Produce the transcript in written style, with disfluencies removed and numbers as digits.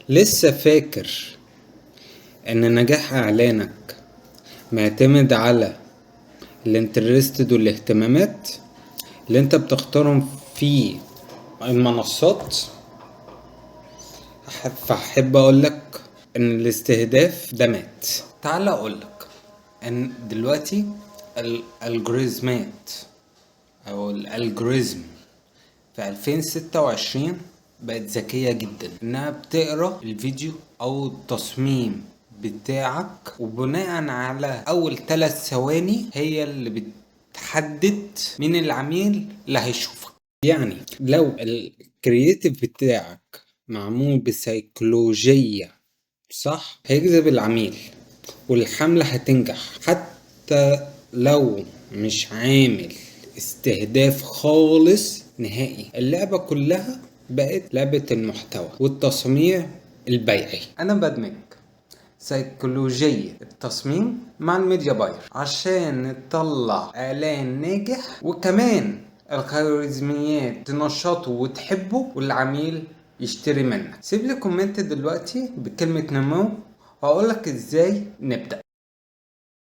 لسه فاكر ان نجاح اعلانك معتمد على الانترستد والاهتمامات اللي انت بتختارهم في المنصات. فاحب اقولك ان الاستهداف ده مات. تعال اقولك ان دلوقتي الالجوريزمات او الالجوريزم في 2026 بقت ذكية جدا انها بتقرا الفيديو او التصميم بتاعك، وبناء على اول 3 ثواني هي اللي بتحدد مين العميل اللي هيشوفك. يعني لو الكرياتيف بتاعك معمول بسيكولوجية صح هيجذب العميل والحملة هتنجح، حتى لو مش عامل استهداف خالص نهائي. اللعبة كلها بقت لعبة المحتوى والتصميم البيعي. انا بدمج سيكولوجية التصميم مع الميديا باير عشان نطلع اعلان ناجح، وكمان الخوارزميات تنشطه وتحبه والعميل يشتري منك. سيب لي كومنت دلوقتي بكلمة نمو وهقولك ازاي نبدأ.